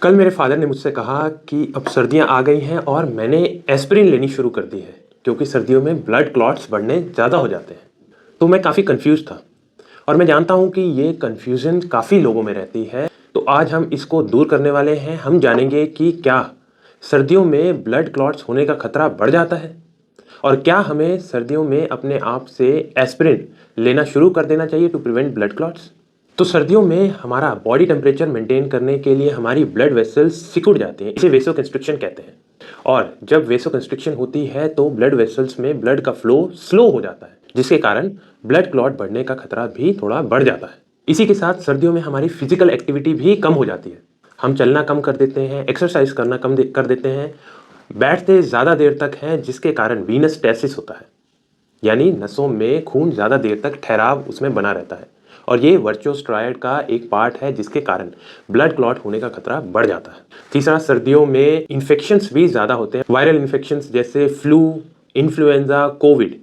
कल मेरे फादर ने मुझसे कहा कि अब सर्दियाँ आ गई हैं और मैंने एस्पिरिन लेनी शुरू कर दी है क्योंकि सर्दियों में ब्लड क्लॉट्स बढ़ने ज़्यादा हो जाते हैं। तो मैं काफ़ी कंफ्यूज था और मैं जानता हूँ कि ये कन्फ्यूज़न काफ़ी लोगों में रहती है। तो आज हम इसको दूर करने वाले हैं। हम जानेंगे कि क्या सर्दियों में ब्लड क्लॉट्स होने का खतरा बढ़ जाता है और क्या हमें सर्दियों में अपने आप से एस्पिरिन लेना शुरू कर देना चाहिए टू प्रिवेंट ब्लड क्लॉट्स। तो सर्दियों में हमारा बॉडी टेम्परेचर मेंटेन करने के लिए हमारी ब्लड वेसल्स सिकुड़ जाती हैं, इसे वेसो कंस्ट्रिक्शन कहते हैं। और जब वेसो कंस्ट्रिक्शन होती है तो ब्लड वेसल्स में ब्लड का फ्लो स्लो हो जाता है, जिसके कारण ब्लड क्लॉट बढ़ने का खतरा भी थोड़ा बढ़ जाता है। इसी के साथ सर्दियों में हमारी फिजिकल एक्टिविटी भी कम हो जाती है। हम चलना कम कर देते हैं, एक्सरसाइज करना कम कर देते हैं, बैठते ज़्यादा देर तक हैं, जिसके कारण वीनस स्टेसिस होता है, यानी नसों में खून ज़्यादा देर तक ठहराव उसमें बना रहता है। और ये वर्चुअल स्टेरॉयड का एक पार्ट है जिसके कारण ब्लड क्लॉट होने का खतरा बढ़ जाता है। तीसरा, सर्दियों में इन्फेक्शंस भी ज़्यादा होते हैं। वायरल इन्फेक्शंस जैसे फ्लू, इन्फ्लुएंजा, कोविड,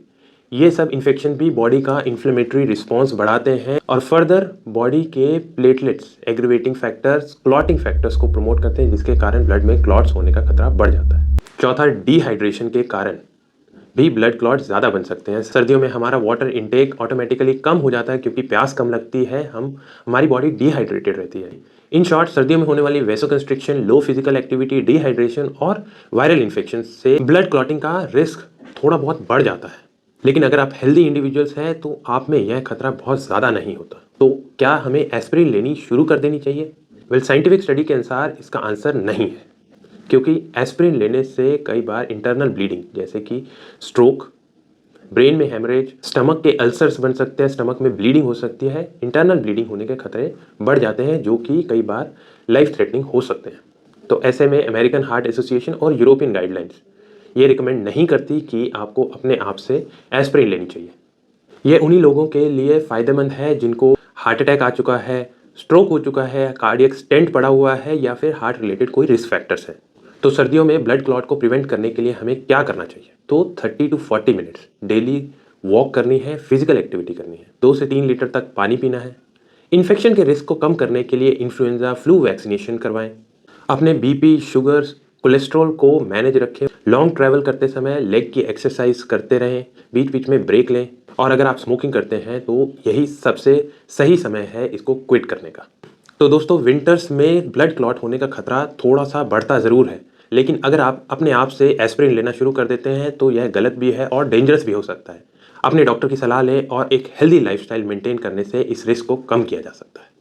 ये सब इन्फेक्शन भी बॉडी का इन्फ्लेमेटरी रिस्पॉन्स बढ़ाते हैं और फर्दर बॉडी के platelets, aggravating factors, clotting factors को प्रमोट करते हैं, जिसके कारण ब्लड में क्लॉट्स होने का खतरा बढ़ जाता है। चौथा, डिहाइड्रेशन के कारण भी ब्लड क्लॉट ज़्यादा बन सकते हैं। सर्दियों में हमारा वाटर इनटेक ऑटोमेटिकली कम हो जाता है क्योंकि प्यास कम लगती है, हमारी बॉडी डिहाइड्रेटेड रहती है। इन शॉर्ट, सर्दियों में होने वाली वेसोकंस्ट्रिक्शन, लो फिजिकल एक्टिविटी, डिहाइड्रेशन और वायरल इन्फेक्शन से ब्लड क्लॉटिंग का रिस्क थोड़ा बहुत बढ़ जाता है। लेकिन अगर आप हेल्दी इंडिविजुअल्स हैं तो आप में यह खतरा बहुत ज़्यादा नहीं होता। तो क्या हमें एस्पिरिन लेनी शुरू कर देनी चाहिए? साइंटिफिक स्टडी के अनुसार इसका आंसर नहीं है, क्योंकि एस्पिरिन लेने से कई बार इंटरनल ब्लीडिंग जैसे कि स्ट्रोक, ब्रेन में हेमरेज, स्टमक के अल्सर्स बन सकते हैं, स्टमक में ब्लीडिंग हो सकती है। इंटरनल ब्लीडिंग होने के खतरे बढ़ जाते हैं जो कि कई बार लाइफ थ्रेटनिंग हो सकते हैं। तो ऐसे में अमेरिकन हार्ट एसोसिएशन और यूरोपियन गाइडलाइंस ये रिकमेंड नहीं करती कि आपको अपने आप से एस्पिरिन लेनी चाहिए। ये उन्हीं लोगों के लिए फ़ायदेमंद है जिनको हार्ट अटैक आ चुका है, स्ट्रोक हो चुका है, कार्डियक स्टेंट पड़ा हुआ है या फिर हार्ट रिलेटेड कोई रिस्क फैक्टर्स है। तो सर्दियों में ब्लड क्लॉट को प्रिवेंट करने के लिए हमें क्या करना चाहिए? तो 30 टू 40 मिनट्स डेली वॉक करनी है, फिजिकल एक्टिविटी करनी है, 2 से 3 लीटर तक पानी पीना है। इन्फेक्शन के रिस्क को कम करने के लिए इन्फ्लुएंजा, फ्लू वैक्सीनेशन करवाएं। अपने बीपी, शुगर्स, कोलेस्ट्रॉल को मैनेज रखें। लॉन्ग ट्रैवल करते समय लेग की एक्सरसाइज करते रहें, बीच बीच में ब्रेक लें। और अगर आप स्मोकिंग करते हैं तो यही सबसे सही समय है इसको क्विट करने का। तो दोस्तों, विंटर्स में ब्लड क्लॉट होने का खतरा थोड़ा सा बढ़ता ज़रूर है, लेकिन अगर आप अपने आप से एस्पिरिन लेना शुरू कर देते हैं तो यह गलत भी है और डेंजरस भी हो सकता है। अपने डॉक्टर की सलाह लें और एक हेल्दी लाइफस्टाइल मेंटेन करने से इस रिस्क को कम किया जा सकता है।